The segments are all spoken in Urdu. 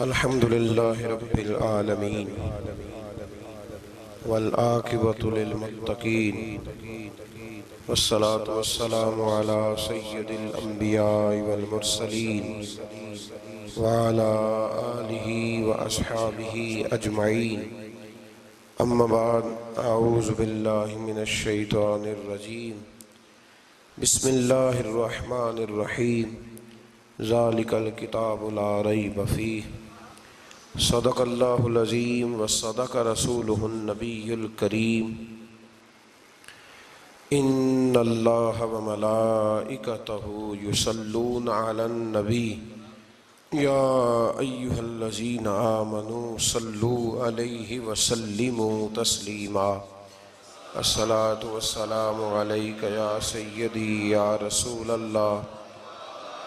الحمد لله رب العالمين والعاقبة للمتقين والصلاة والسلام على سيد الأنبياء والمرسلين وعلى آله وأصحابه أجمعين. أما بعد، أعوذ بالله من الشيطان الرجيم. بسم الله الرحمن الرحيم. ذلك الكتاب لا ريب فيه. صدق الله العظيم وصدق رسوله النبي الكريم. إن الله وملائكته يصلون على النبي يا أيها الذين آمنوا صلوا عليه وسلموا تسليما. الصلاة والسلام عليك يا سيدي يا رسول الله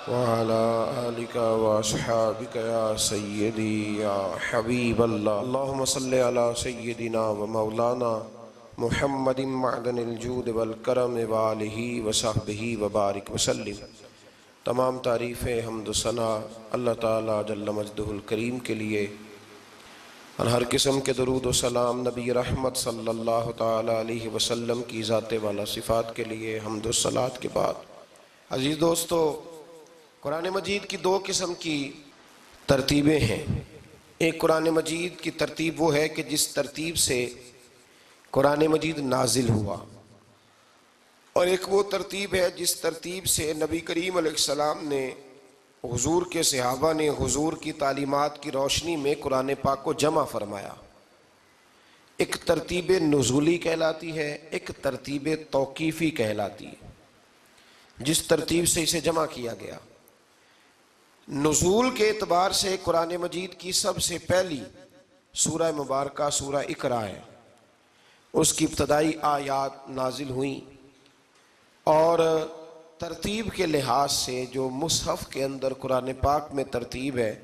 وعلى آلك وأصحابك يا سيدي يا حبيب الله. اللهم صل على سيدنا ومولانا محمد معدن الجود والکرم وآلہ وصحبہ وبارک وسلم. تمام تعریفیں حمد و ثنا اللہ تعالیٰ جل مجدہ الکریم کے لیے، اور ہر قسم کے درود و سلام نبی رحمت صلی اللہ تعالیٰ علیہ وسلم کی ذات والا صفات کے لیے حمد و صلات کے بعد، عزیز دوستو، قرآن مجید کی دو قسم کی ترتیبیں ہیں. ایک قرآن مجید کی ترتیب وہ ہے کہ جس ترتیب سے قرآن مجید نازل ہوا، اور ایک وہ ترتیب ہے جس ترتیب سے نبی کریم علیہ السلام نے، حضور کے صحابہ نے حضور کی تعلیمات کی روشنی میں قرآن پاک کو جمع فرمایا. ایک ترتیب نزولی کہلاتی ہے، ایک ترتیب توقیفی کہلاتی ہے. جس ترتیب سے اسے جمع کیا گیا، نزول کے اعتبار سے قرآن مجید کی سب سے پہلی سورہ مبارکہ سورہ اقرا ہے. اس کی ابتدائی آیات نازل ہوئیں، اور ترتیب کے لحاظ سے جو مصحف کے اندر قرآن پاک میں ترتیب ہے،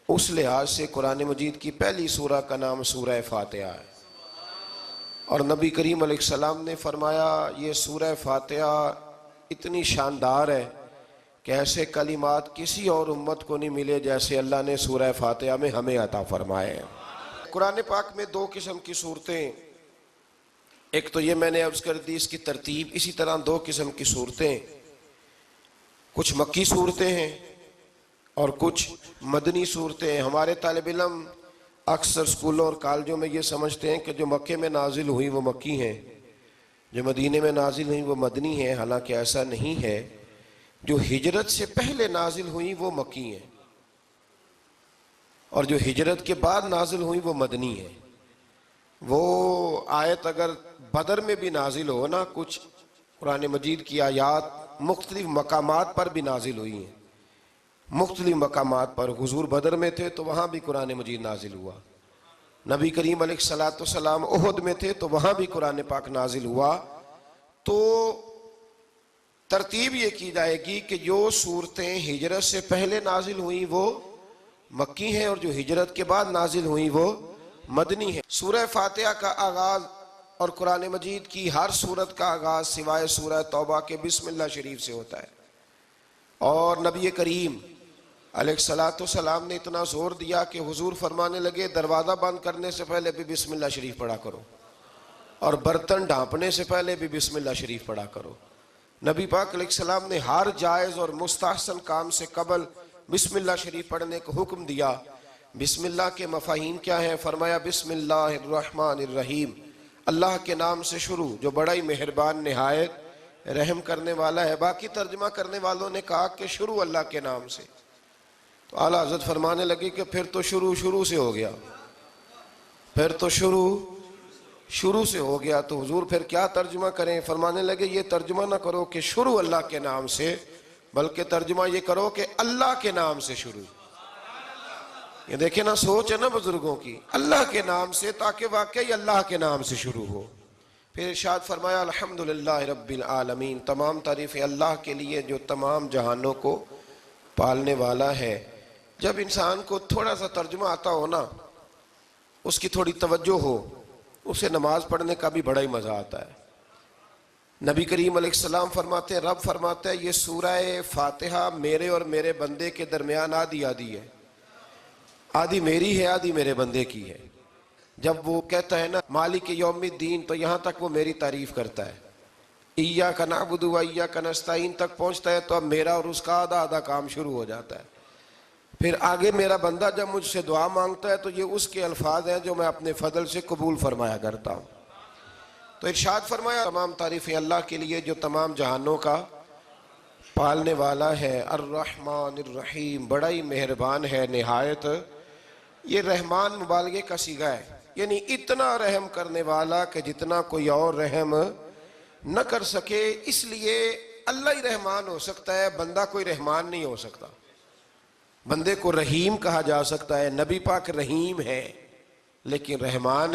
اس لحاظ سے قرآن مجید کی پہلی سورہ کا نام سورہ فاتحہ ہے. اور نبی کریم علیہ السلام نے فرمایا یہ سورہ فاتحہ اتنی شاندار ہے کہ ایسے کلمات کسی اور امت کو نہیں ملے جیسے اللہ نے سورہ فاتحہ میں ہمیں عطا فرمائے ہیں. قرآن پاک میں دو قسم کی صورتیں، ایک تو یہ میں نے عرض کر دی اس کی ترتیب، اسی طرح دو قسم کی صورتیں، کچھ مکی صورتیں ہیں اور کچھ مدنی صورتیں ہیں. ہمارے طالب علم اکثر اسکولوں اور کالجوں میں یہ سمجھتے ہیں کہ جو مکے میں نازل ہوئی وہ مکی ہیں، جو مدینے میں نازل ہوئی وہ مدنی ہیں. حالانکہ ایسا نہیں ہے. جو ہجرت سے پہلے نازل ہوئی وہ مکی ہیں، اور جو ہجرت کے بعد نازل ہوئی وہ مدنی ہیں. وہ آیت اگر بدر میں بھی نازل ہو نا، کچھ قرآن مجید کی آیات مختلف مقامات پر بھی نازل ہوئی ہیں. مختلف مقامات پر حضور بدر میں تھے تو وہاں بھی قرآن مجید نازل ہوا. نبی کریم علیہ السلام احد میں تھے تو وہاں بھی قرآن پاک نازل ہوا. تو ترتیب یہ کی جائے گی کہ جو صورتیں ہجرت سے پہلے نازل ہوئیں وہ مکی ہیں، اور جو ہجرت کے بعد نازل ہوئیں وہ مدنی ہیں. سورہ فاتحہ کا آغاز اور قرآن مجید کی ہر سورت کا آغاز سوائے سورہ توبہ کے بسم اللہ شریف سے ہوتا ہے. اور نبی کریم علیہ السلام نے اتنا زور دیا کہ حضور فرمانے لگے دروازہ بند کرنے سے پہلے بھی بسم اللہ شریف پڑھا کرو، اور برتن ڈھانپنے سے پہلے بھی بسم اللہ شریف پڑھا کرو. نبی پاک علیہ السلام نے ہر جائز اور مستحسن کام سے قبل بسم اللہ شریف پڑھنے کو حکم دیا. بسم اللہ کے مفاہیم کیا ہیں؟ فرمایا بسم اللہ الرحمن الرحیم، اللہ کے نام سے شروع جو بڑا ہی مہربان نہایت رحم کرنے والا ہے. باقی ترجمہ کرنے والوں نے کہا کہ شروع اللہ کے نام سے، تو اعلیٰ حضرت فرمانے لگے کہ پھر تو شروع سے ہو گیا، پھر تو شروع سے ہو گیا. تو حضور پھر کیا ترجمہ کریں؟ فرمانے لگے یہ ترجمہ نہ کرو کہ شروع اللہ کے نام سے، بلکہ ترجمہ یہ کرو کہ اللہ کے نام سے شروع. یہ دیکھیں نا، سوچ ہے نا بزرگوں کی، اللہ کے نام سے، تاکہ واقعی اللہ کے نام سے شروع ہو. پھر ارشاد فرمایا الحمدللہ رب العالمین، تمام تعریفیں اللہ کے لیے جو تمام جہانوں کو پالنے والا ہے. جب انسان کو تھوڑا سا ترجمہ آتا ہو نا، اس کی تھوڑی توجہ ہو، اسے نماز پڑھنے کا بھی بڑا ہی مزہ آتا ہے. نبی کریم علیہ السلام فرماتے ہیں، رب فرماتا ہے یہ سورہ فاتحہ میرے اور میرے بندے کے درمیان آدھی آدھی ہے. آدھی میری ہے آدھی میرے بندے کی ہے۔ جب وہ کہتا ہے نا مالک یوم الدین، تو یہاں تک وہ میری تعریف کرتا ہے، ایاک نعبد و ایاک نستعین تک پہنچتا ہے تو اب میرا اور اس کا آدھا آدھا کام شروع ہو جاتا ہے۔ پھر آگے میرا بندہ جب مجھ سے دعا مانگتا ہے تو یہ اس کے الفاظ ہیں جو میں اپنے فضل سے قبول فرمایا کرتا ہوں۔ تو ارشاد فرمایا تمام تعریفیں اللہ کے لیے جو تمام جہانوں کا پالنے والا ہے، الرحمن الرحیم، بڑا ہی مہربان ہے نہایت۔ یہ رحمان مبالغے کا صیغہ ہے، یعنی اتنا رحم کرنے والا کہ جتنا کوئی اور رحم نہ کر سکے، اس لیے اللہ ہی رحمان ہو سکتا ہے، بندہ کوئی رحمان نہیں ہو سکتا۔ بندے کو رحیم کہا جا سکتا ہے، نبی پاک رحیم ہے لیکن رحمان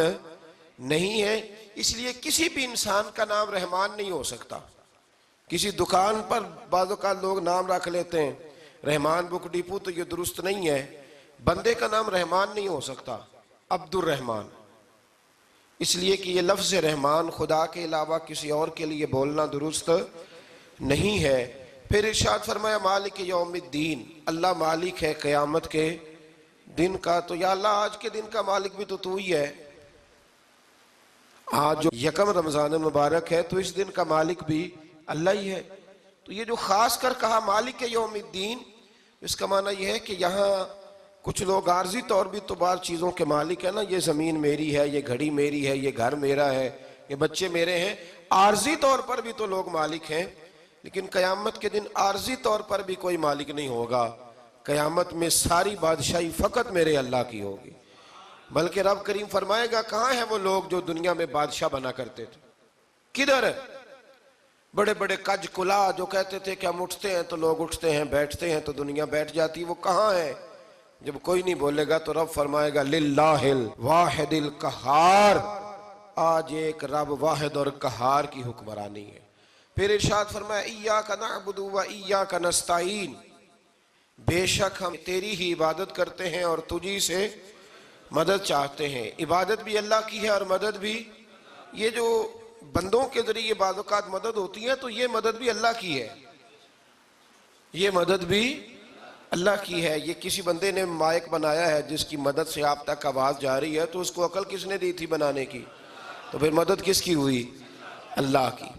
نہیں ہے، اس لیے کسی بھی انسان کا نام رحمان نہیں ہو سکتا۔ کسی دکان پر بعض اوقات لوگ نام رکھ لیتے ہیں رحمان بک ڈپو، تو یہ درست نہیں ہے۔ بندے کا نام رحمان نہیں ہو سکتا، عبد الرحمان، اس لیے کہ یہ لفظ رحمان خدا کے علاوہ کسی اور کے لیے بولنا درست نہیں ہے۔ پھر ارشاد فرمایا مالک یوم الدین، اللہ مالک ہے قیامت کے دن کا۔ تو یا اللہ آج کے دن کا مالک بھی تو ہی ہے، آج جو یکم رمضان مبارک ہے تو اس دن کا مالک بھی اللہ ہی ہے۔ تو یہ جو خاص کر کہا مالک یوم الدین، اس کا معنی یہ ہے کہ یہاں کچھ لوگ عارضی طور بھی تو بعض چیزوں کے مالک ہیں نا، یہ زمین میری ہے، یہ گھڑی میری ہے، یہ گھر میرا ہے، یہ بچے میرے ہیں، عارضی طور پر بھی تو لوگ مالک ہیں۔ لیکن قیامت کے دن عارضی طور پر بھی کوئی مالک نہیں ہوگا، قیامت میں ساری بادشاہی فقط میرے اللہ کی ہوگی۔ بلکہ رب کریم فرمائے گا کہاں ہیں وہ لوگ جو دنیا میں بادشاہ بنا کرتے تھے، کدھر؟ بڑے بڑے کج کلا جو کہتے تھے کہ ہم اٹھتے ہیں تو لوگ اٹھتے ہیں، بیٹھتے ہیں تو دنیا بیٹھ جاتی، وہ کہاں ہے؟ جب کوئی نہیں بولے گا تو رب فرمائے گا للہ الواحد القہار، آج ایک رب واحد اور قہار کی حکمرانی ہے۔ پھر ارشاد فرمایا ایاک نعبد و ایاک نستعین، بے شک ہم تیری ہی عبادت کرتے ہیں اور تجھی سے مدد چاہتے ہیں۔ عبادت بھی اللہ کی ہے اور مدد بھی، یہ جو بندوں کے ذریعے بعض اوقات مدد ہوتی ہے تو یہ مدد بھی اللہ کی ہے، یہ مدد بھی اللہ کی ہے۔ یہ کسی بندے نے مائک بنایا ہے جس کی مدد سے آپ تک آواز جا رہی ہے، تو اس کو عقل کس نے دی تھی بنانے کی؟ تو پھر مدد کس کی ہوئی؟ اللہ کی۔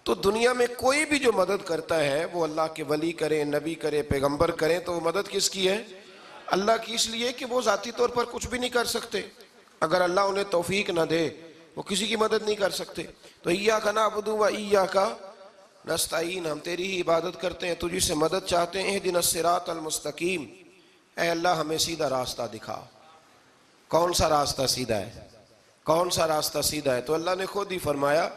تو دنیا میں کوئی بھی جو مدد کرتا ہے وہ اللہ کے ولی کریں، نبی کرے، پیغمبر کریں، تو وہ مدد کس کی ہے؟ اللہ کی، اس لیے کہ وہ ذاتی طور پر کچھ بھی نہیں کر سکتے، اگر اللہ انہیں توفیق نہ دے وہ کسی کی مدد نہیں کر سکتے۔ تو ایاک نعبد و ایاک نستعین، ہم تیری ہی عبادت کرتے ہیں، تجھی سے مدد چاہتے ہیں۔ اہدنا الصراط المستقیم، اے اللہ ہمیں سیدھا راستہ دکھا۔ کون سا راستہ سیدھا ہے؟ کون سا راستہ سیدھا ہے؟ تو اللہ نے خود ہی فرمایا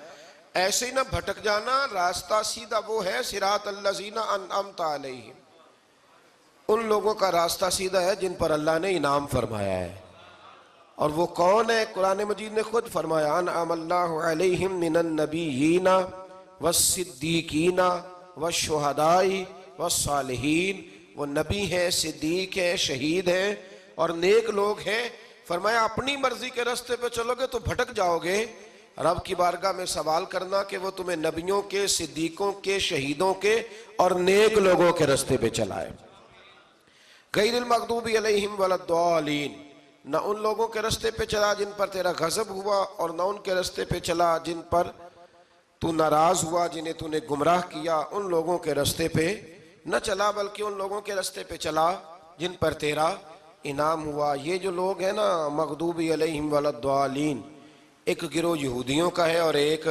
ایسے ہی نہ بھٹک جانا، راستہ سیدھا وہ ہے صراط الذین انعمت علیہم، ان لوگوں کا راستہ سیدھا ہے جن پر اللہ نے انعام فرمایا ہے۔ اور وہ کون ہے؟ قرآن مجید نے خود فرمایا انعم اللہ علیہم من النبیین والصدیقین والشہداء والصالحین، وہ نبی ہیں، صدیق ہیں، شہید ہیں اور نیک لوگ ہیں۔ فرمایا اپنی مرضی کے راستے پہ چلو گے تو بھٹک جاؤ گے، رب کی بارگاہ میں سوال کرنا کہ وہ تمہیں نبیوں کے، صدیقوں کے، شہیدوں کے اور نیک لوگوں کے راستے پہ چلائے۔ غیر المغضوب علیہم ولا الضالین، نہ ان لوگوں کے راستے پہ چلا جن پر تیرا غضب ہوا، اور نہ ان کے راستے پہ چلا جن پر تو ناراض ہوا، جنہیں تو نے گمراہ کیا، ان لوگوں کے راستے پہ نہ چلا، بلکہ ان لوگوں کے راستے پہ چلا جن پر تیرا انعام ہوا۔ یہ جو لوگ ہیں نا مغضوب علیہم ولا الضالین، ایک گروہ یہودیوں کا ہے اور ایک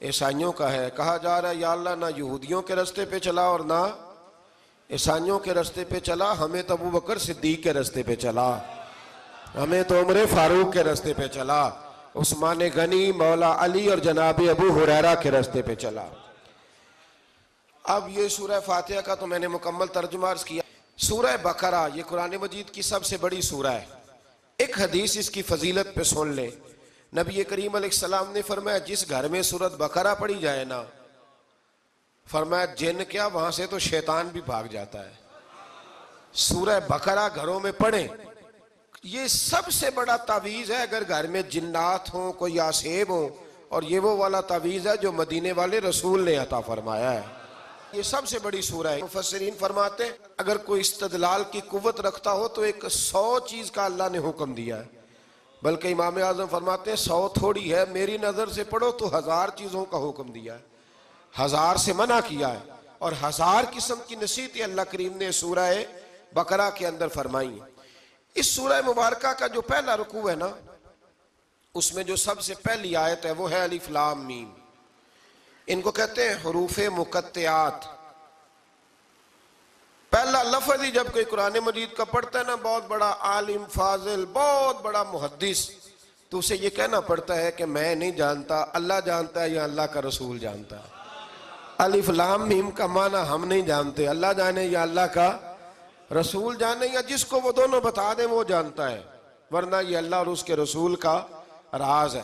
عیسائیوں کا ہے۔ کہا جا رہا ہے یا اللہ نہ یہودیوں کے راستے پہ چلا اور نہ عیسائیوں کے راستے پہ چلا، ہمیں تو ابو بکر صدیق کے راستے پہ چلا، ہمیں تو عمر فاروق کے راستے پہ چلا، عثمان غنی، مولا علی اور جناب ابو ہریرہ کے راستے پہ چلا۔ اب یہ سورہ فاتحہ کا تو میں نے مکمل ترجمہ عرض کیا۔ سورہ بقرہ یہ قرآن مجید کی سب سے بڑی سورہ ہے۔ ایک حدیث اس کی فضیلت پہ سن لیں، نبی کریم علیہ السلام نے فرمایا جس گھر میں سورۃ بقرہ پڑھی جائے نا، فرمایا جن کیا وہاں سے تو شیطان بھی بھاگ جاتا ہے۔ سورہ بقرہ گھروں میں پڑھیں، یہ سب سے بڑا تعویذ ہے۔ اگر گھر میں جنات ہوں، کوئی آسیب ہوں، اور یہ وہ والا تعویذ ہے جو مدینے والے رسول نے عطا فرمایا ہے۔ یہ سب سے بڑی سورہ ہے. مفسرین فرماتے ہیں اگر کوئی استدلال کی قوت رکھتا ہو تو ایک 100 چیز کا اللہ نے حکم دیا ہے. بلکہ امام اعظم فرماتے ہیں 100 تھوڑی ہے، میری نظر سے پڑھو تو 1000 چیزوں کا حکم دیا ہے، 1000 سے منع کیا ہے، اور 1000 قسم کی نصیحتیں اللہ کریم نے سورہ بقرہ کے اندر فرمائی ہیں. اس سورہ مبارکہ کا جو پہلا رکوع ہے نا، اس میں جو سب سے پہلی آیت ہے وہ ہے الف لام میم. ان کو کہتے ہیں حروف مقطعات. پہلا لفظ ہی جب کوئی قرآن مجید کا پڑھتا ہے نا، بہت بڑا عالم فاضل، بہت بڑا محدث، تو اسے یہ کہنا پڑتا ہے کہ میں نہیں جانتا، اللہ جانتا ہے یا اللہ کا رسول جانتا ہے. الف لام میم کا معنی ہم نہیں جانتے، اللہ جانے یا اللہ کا رسول جانے، یا جس کو وہ دونوں بتا دیں وہ جانتا ہے، ورنہ یہ اللہ اور اس کے رسول کا راز ہے.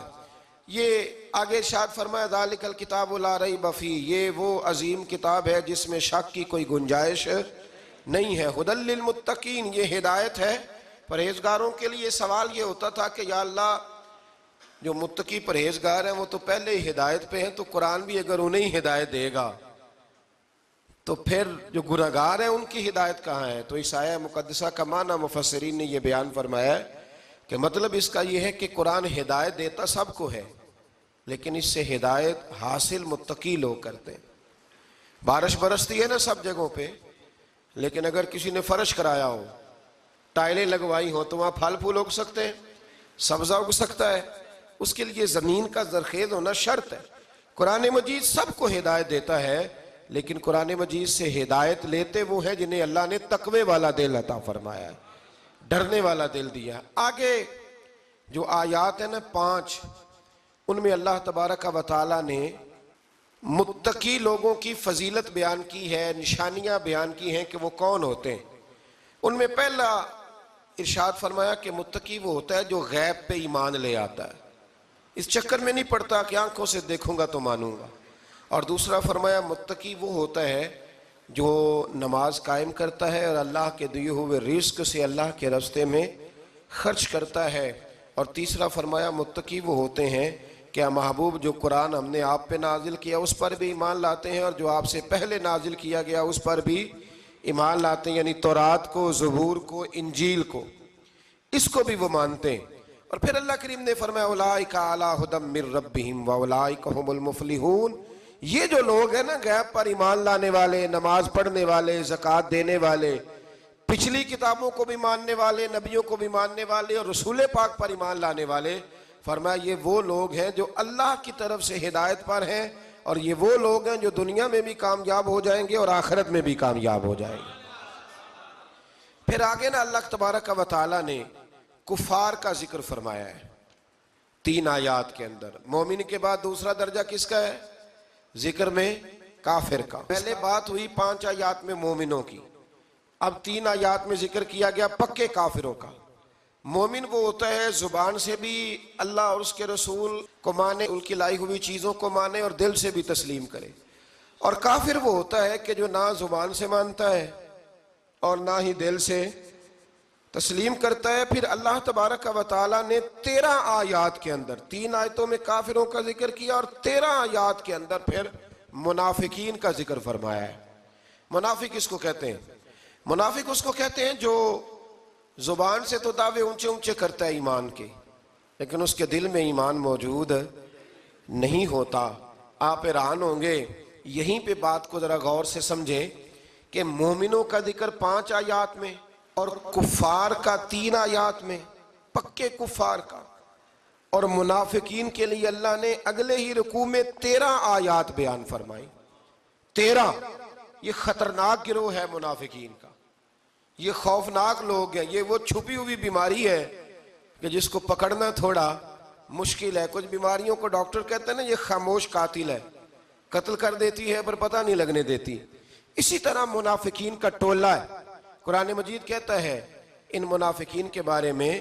یہ آگے ارشاد فرمایا ذالک الکتاب لا ریب فیہ، یہ وہ عظیم کتاب ہے جس میں شک کی کوئی گنجائش نہیں ہے. ھدی للمتقین، یہ ہدایت ہے پرہیزگاروں کے لیے. سوال یہ ہوتا تھا کہ یا اللہ جو متقی پرہیزگار ہیں وہ تو پہلے ہی ہدایت پہ ہیں، تو قرآن بھی اگر انہیں ہدایت دے گا تو پھر جو گناہگار ہیں ان کی ہدایت کہاں ہے؟ تو اس آیہ مقدسہ کا معنی مفسرین نے یہ بیان فرمایا ہے کہ مطلب اس کا یہ ہے کہ قرآن ہدایت دیتا سب کو ہے، لیکن اس سے ہدایت حاصل متقی لوگ کرتے ہیں. بارش برستی ہے نا سب جگہوں پہ، لیکن اگر کسی نے فرش کرایا ہو، ٹائلیں لگوائی ہو، تو وہاں پھل پھول اگ سکتے ہیں، سبزہ اگ سکتا ہے. اس کے لیے زمین کا زرخیز ہونا شرط ہے. قرآن مجید سب کو ہدایت دیتا ہے، لیکن قرآن مجید سے ہدایت لیتے وہ ہیں جنہیں اللہ نے تقوی والا دل عطا فرمایا ہے، ڈرنے والا دل دیا. آگے جو آیات ہیں نا 5، ان میں اللہ تبارک و تعالیٰ نے متقی لوگوں کی فضیلت بیان کی ہے، نشانیاں بیان کی ہیں کہ وہ کون ہوتے ہیں. ان میں پہلا ارشاد فرمایا کہ متقی وہ ہوتا ہے جو غیب پہ ایمان لے آتا ہے، اس چکر میں نہیں پڑتا کہ آنکھوں سے دیکھوں گا تو مانوں گا. اور دوسرا فرمایا متقی وہ ہوتا ہے جو نماز قائم کرتا ہے اور اللہ کے دیے ہوئے رزق سے اللہ کے راستے میں خرچ کرتا ہے. اور تیسرا فرمایا متقی وہ ہوتے ہیں کہ محبوب جو قرآن ہم نے آپ پہ نازل کیا اس پر بھی ایمان لاتے ہیں، اور جو آپ سے پہلے نازل کیا گیا اس پر بھی ایمان لاتے ہیں، یعنی تورات کو، زبور کو، انجیل کو، اس کو بھی وہ مانتے ہیں. اور پھر اللہ کریم نے فرمایا اولئک علی ھدی من ربہم واولئک ھم المفلحون. یہ جو لوگ ہیں نا غیب پر ایمان لانے والے، نماز پڑھنے والے، زکوٰۃ دینے والے، پچھلی کتابوں کو بھی ماننے والے، نبیوں کو بھی ماننے والے، اور رسول پاک پر ایمان لانے والے، فرمایا یہ وہ لوگ ہیں جو اللہ کی طرف سے ہدایت پر ہیں، اور یہ وہ لوگ ہیں جو دنیا میں بھی کامیاب ہو جائیں گے اور آخرت میں بھی کامیاب ہو جائیں گے. پھر آگے نا اللہ تبارک و تعالیٰ نے کفار کا ذکر فرمایا ہے 3 آیات کے اندر. مومن کے بعد دوسرا درجہ کس کا ہے ذکر میں؟ کافر کا. پہلے بات ہوئی 5 آیات میں مومنوں کی، اب 3 آیات میں ذکر کیا گیا پکے کافروں کا. مومن وہ ہوتا ہے زبان سے بھی اللہ اور اس کے رسول کو مانے، ان کی لائی ہوئی چیزوں کو مانے اور دل سے بھی تسلیم کرے. اور کافر وہ ہوتا ہے کہ جو نہ زبان سے مانتا ہے اور نہ ہی دل سے تسلیم کرتا ہے. پھر اللہ تبارک و تعالیٰ نے 13 آیات کے اندر 3 آیتوں میں کافروں کا ذکر کیا، اور 13 آیات کے اندر پھر منافقین کا ذکر فرمایا ہے. منافق اس کو کہتے ہیں، منافق اس کو کہتے ہیں جو زبان سے تو دعوے اونچے اونچے کرتا ہے ایمان کے، لیکن اس کے دل میں ایمان موجود نہیں ہوتا. آپ حیران ہوں گے، یہیں پہ بات کو ذرا غور سے سمجھیں کہ مومنوں کا ذکر 5 آیات میں اور کفار کا 3 آیات میں، پکے کفار کا. اور منافقین کے لیے اللہ نے اگلے ہی رکوع میں 13 آیات بیان فرمائی. 13. یہ خطرناک گروہ ہے منافقین کا، یہ خوفناک لوگ ہیں. یہ وہ چھپی ہوئی بیماری ہے کہ جس کو پکڑنا تھوڑا مشکل ہے. کچھ بیماریوں کو ڈاکٹر کہتے ہیں نا یہ خاموش قاتل ہے، قتل کر دیتی ہے پر پتہ نہیں لگنے دیتی. اسی طرح منافقین کا ٹولہ ہے. قرآن مجید کہتا ہے ان منافقین کے بارے میں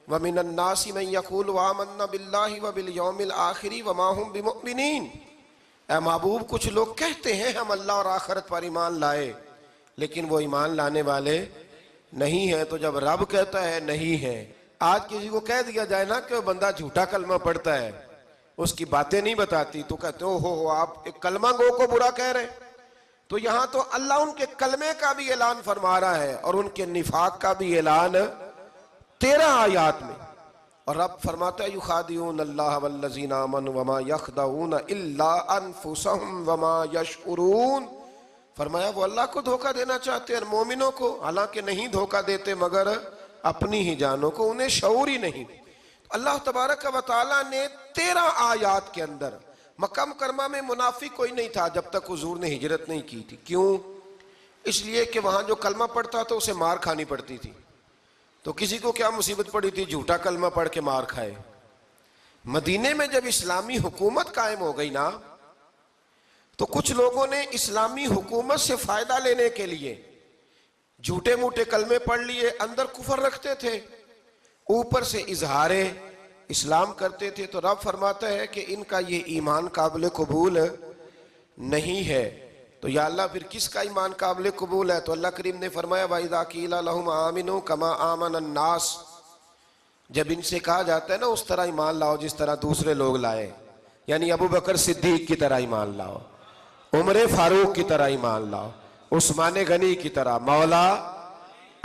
وَمِنَ النَّاسِ مَن يَقُولُ آمَنَّا بِاللَّهِ وَبِالْيَوْمِ الْآخِرِ وَمَا هُمْ بِمُؤْمِنِينَ. اے محبوب کچھ لوگ کہتے ہیں ہم اللہ اور آخرت پر ایمان لائے، لیکن وہ ایمان لانے والے نہیں ہیں. تو جب رب کہتا ہے نہیں ہے، آج کسی کو کہہ دیا جائے نا کہ وہ بندہ جھوٹا کلمہ پڑھتا ہے، اس کی باتیں نہیں بتاتی، تو کہتے ہو آپ ایک کلمہ گو کو برا کہہ رہے ہیں. تو یہاں تو اللہ ان کے کلمے کا بھی اعلان فرما رہا ہے اور ان کے نفاق کا بھی اعلان 13 آیات میں. اور رب فرماتا ہے یخادعون اللہ والذین آمنوا وما یخدعون الا انفسهم وما یشعرون. فرمایا وہ اللہ کو دھوکہ دینا چاہتے ہیں مومنوں کو، حالانکہ نہیں دھوکہ دیتے مگر اپنی ہی جانوں کو، انہیں شعور ہی نہیں. اللہ تبارک و تعالیٰ نے 13 آیات کے اندر مکہ مکرمہ میں منافق کوئی نہیں تھا جب تک حضور نے ہجرت نہیں کی تھی. کیوں؟ اس لیے کہ وہاں جو کلمہ پڑھتا تو اسے مار کھانی پڑتی تھی. تو کسی کو کیا مصیبت پڑی تھی جھوٹا کلمہ پڑھ کے مار کھائے. مدینے میں جب اسلامی حکومت قائم ہو گئی نا تو کچھ لوگوں نے اسلامی حکومت سے فائدہ لینے کے لیے جھوٹے موٹے کلمے پڑھ لیے، اندر کفر رکھتے تھے، اوپر سے اظہار اسلام کرتے تھے. تو رب فرماتا ہے کہ ان کا یہ ایمان قابل قبول نہیں ہے. تو یا اللہ پھر کس کا ایمان قابل قبول ہے؟ تو اللہ کریم نے فرمایا وَإِذَا قِيلَ لَهُمْ آمِنُوا كَمَا آمَنَ النَّاسِ. جب ان سے کہا جاتا ہے نا اس طرح ایمان لاؤ جس طرح دوسرے لوگ لائے، یعنی ابو بکر صدیق کی طرح ایمان لاؤ، عمر فاروق کی طرح ایمان لاؤ، عثمان غنی کی طرح، مولا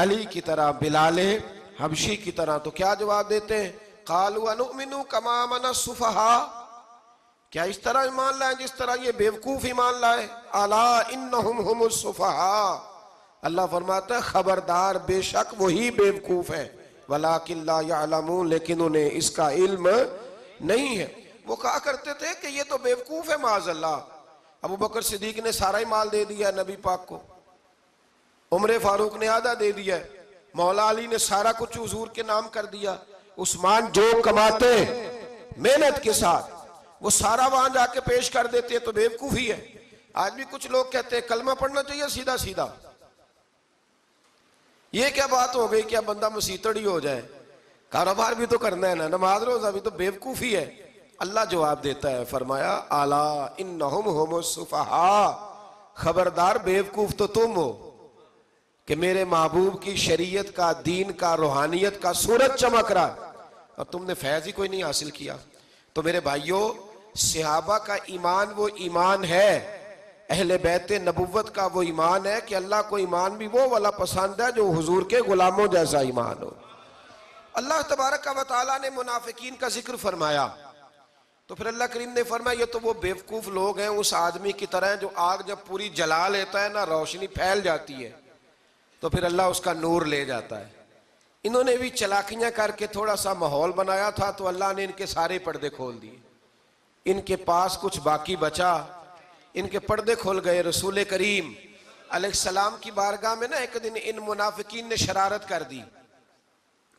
علی کی طرح، بلال حبشی کی طرح. تو کیا جواب دیتے ہیں؟ قالوا انؤمن كما آمن السفهاء. کیا اس طرح ایمان لائیں جس طرح یہ بیوقوف ایمان لائے؟ الا انہم هم السفهاء. اللہ فرماتا ہے خبردار بے شک وہی بیوقوف ہے، ولکن لا يعلمون، لیکن انہیں اس کا علم نہیں ہے. وہ کہا کرتے تھے کہ یہ تو بیوقوف ہے معاذ اللہ. ابو بکر صدیق نے سارا ہی مال دے دیا نبی پاک کو، عمر فاروق نے آدھا دے دیا، مولا علی نے سارا کچھ حضور کے نام کر دیا، عثمان جو کماتے محنت کے ساتھ وہ سارا وہاں جا کے پیش کر دیتے. تو بیوقوفی ہے. آج بھی کچھ لوگ کہتے ہیں کلمہ پڑھنا چاہیے سیدھا سیدھا. یہ کیا بات ہو گئی کیا بندہ مسیطڑ ہی ہو جائے؟ کاروبار بھی تو کرنا ہے نا، نماز روزہ بھی. تو بیوقوفی ہے. اللہ جواب دیتا ہے، فرمایا الا انہم هم السفہاء، خبردار بیوقوف تو تم ہو کہ میرے محبوب کی شریعت کا، دین کا، روحانیت کا سورج چمک رہا اور تم نے فیض ہی کوئی نہیں حاصل کیا. تو میرے بھائیوں، صحابہ کا ایمان وہ ایمان ہے، اہل بیت نبوت کا وہ ایمان ہے کہ اللہ کو ایمان بھی وہ والا پسند ہے جو حضور کے غلاموں جیسا ایمان ہو. اللہ تبارک و تعالیٰ نے منافقین کا ذکر فرمایا تو پھر اللہ کریم نے فرمایا یہ تو وہ بیوقوف لوگ ہیں اس آدمی کی طرح جو آگ جب پوری جلا لیتا ہے نا روشنی پھیل جاتی ہے تو پھر اللہ اس کا نور لے جاتا ہے. انہوں نے بھی چلاکیاں کر کے تھوڑا سا ماحول بنایا تھا تو اللہ نے ان کے سارے پردے کھول دیے. ان کے پاس کچھ باقی بچا، ان کے پردے کھول گئے. رسول کریم علیہ السلام کی بارگاہ میں نا ایک دن ان منافقین نے شرارت کر دی.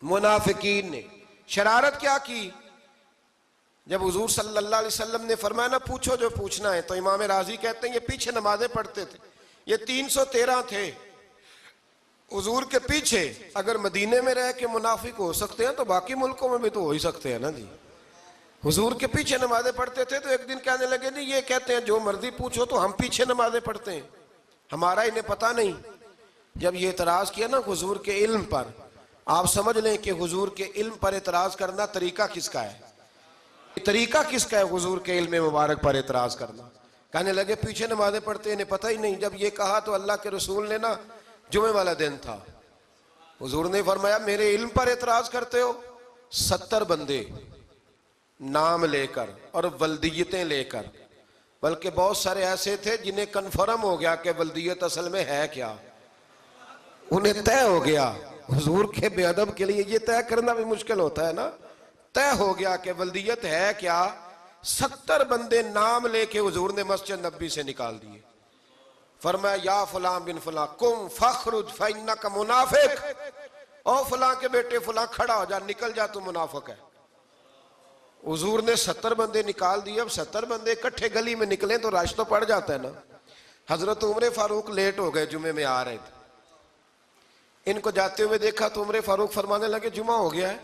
منافقین نے شرارت کیا کی؟ جب حضور صلی اللہ علیہ وسلم نے فرمایا نا پوچھو جو پوچھنا ہے، تو امام راضی کہتے ہیں یہ پیچھے نمازیں پڑھتے تھے، یہ 313 تھے حضور کے پیچھے. اگر مدینے میں رہ کے منافق ہو سکتے ہیں تو باقی ملکوں میں بھی تو ہو ہی سکتے ہیں نا جی. حضور کے پیچھے نمازیں پڑھتے تھے تو ایک دن کہنے لگے جی یہ کہتے ہیں جو مرضی پوچھو تو ہم پیچھے نمازیں پڑھتے ہیں، ہمارا انہیں پتہ نہیں. جب یہ اعتراض کیا نا حضور کے علم پر، آپ سمجھ لیں کہ حضور کے علم پر اعتراض کرنا طریقہ کس کا ہے؟ طریقہ کس کا ہے حضور کے علم مبارک پر اعتراض کرنا؟ کہنے لگے پیچھے نمازیں پڑھتے انہیں پتہ ہی نہیں. جب یہ کہا تو اللہ کے رسول نے نا، جمعے والا دن تھا، حضور نے فرمایا میرے علم پر اعتراض کرتے ہو؟ 70 بندے نام لے کر اور ولدیتیں لے کر، بلکہ بہت سارے ایسے تھے جنہیں کنفرم ہو گیا کہ ولدیت اصل میں ہے کیا، انہیں طے ہو گیا. حضور کے بے ادب کے لیے یہ طے کرنا بھی مشکل ہوتا ہے نا. طے ہو گیا کہ ولدیت ہے کیا. 70 بندے نام لے کے حضور نے مسجد نبی سے نکال دیے. فرمایا یا فلاں بن فلاں قم فخرج فإنک منافق، او فلاں کے بیٹے فلاں کھڑا ہو جا، نکل جا، تو منافق ہے. حضور نے 70 بندے نکال دیے. اب 70 بندے اکٹھے گلی میں نکلیں تو رش تو پڑ جاتا ہے نا. حضرت عمر فاروق لیٹ ہو گئے، جمعے میں آ رہے تھے. ان کو جاتے ہوئے دیکھا تو عمر فاروق فرمانے لگے جمعہ ہو گیا ہے.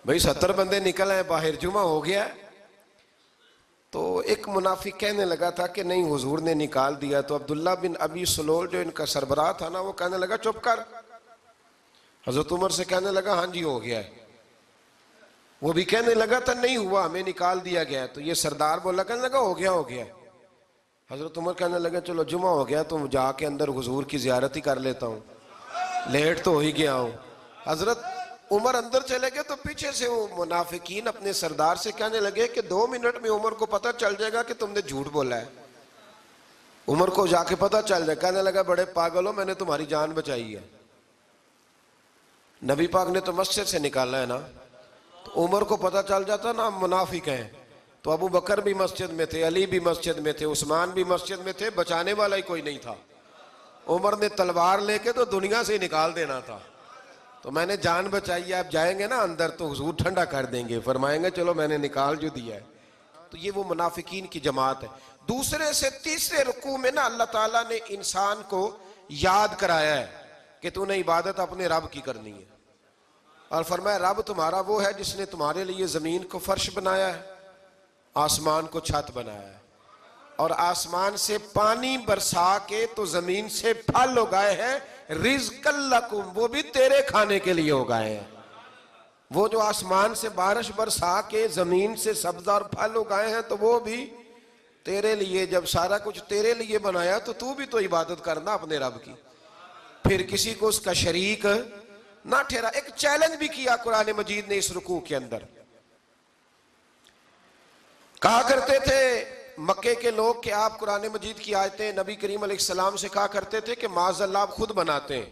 بھئی 70 بندے نکل آئے باہر، جمعہ ہو گیا ہے. تو ایک منافق کہنے لگا تھا کہ نہیں حضور نے نکال دیا. تو عبداللہ بن ابی سلول جو ان کا سربراہ تھا نا، وہ کہنے لگا چپ کر. حضرت عمر سے کہنے لگا ہاں جی ہو گیا ہے. وہ بھی کہنے لگا تھا نہیں ہوا، ہمیں نکال دیا گیا. تو یہ سردار بولا، کہنے لگا ہو گیا ہو گیا. حضرت عمر کہنے لگے چلو جمعہ ہو گیا تو جا کے اندر حضور کی زیارت ہی کر لیتا ہوں، لیٹ تو ہو ہی گیا ہوں۔ حضرت عمر اندر چلے گئے تو پیچھے سے وہ منافقین اپنے سردار سے کہنے لگے کہ 2 منٹ میں عمر کو پتہ چل جائے گا کہ تم نے جھوٹ بولا ہے۔ عمر کو جا کے پتہ چل جائے، کہنے لگا بڑے پاگل ہو، میں نے تمہاری جان بچائی ہے، نبی پاک نے تو مسجد سے نکالا ہے نا۔ تو عمر کو پتہ چل جاتا نا ہم منافق ہیں، تو ابو بکر بھی مسجد میں تھے، علی بھی مسجد میں تھے، عثمان بھی مسجد میں تھے، بچانے والا ہی کوئی نہیں تھا۔ عمر نے تلوار لے کے تو دنیا سے ہی نکال دینا تھا، تو میں نے جان بچائی ہے، آپ جائیں گے نا اندر تو حضور ٹھنڈا کر دیں گے، فرمائیں گے چلو میں نے نکال جو دیا ہے۔ تو یہ وہ منافقین کی جماعت ہے۔ دوسرے سے تیسرے رکوع میں نا اللہ تعالیٰ نے انسان کو یاد کرایا ہے کہ تو نے عبادت اپنے رب کی کرنی ہے، اور فرمایا رب تمہارا وہ ہے جس نے تمہارے لیے زمین کو فرش بنایا ہے، آسمان کو چھت بنایا ہے، اور آسمان سے پانی برسا کے تو زمین سے پھل اگائے ہیں، رزق لکم، وہ بھی تیرے کھانے کے لیے اگائے ہیں۔ وہ جو آسمان سے بارش برسا کے زمین سے سبز اور پھل اگائے ہیں تو وہ بھی تیرے لیے، جب سارا کچھ تیرے لیے بنایا تو بھی تو عبادت کرنا اپنے رب کی، پھر کسی کو اس کا شریک نہ ٹھہرا۔ ایک چیلنج بھی کیا قرآن مجید نے اس رکوع کے اندر، کہا کرتے تھے مکے کے لوگ کہ آپ قرآن مجید کی آیتیں نبی کریم علیہ السلام سے کہا کرتے تھے کہ معاذ اللہ آپ خود بناتے ہیں،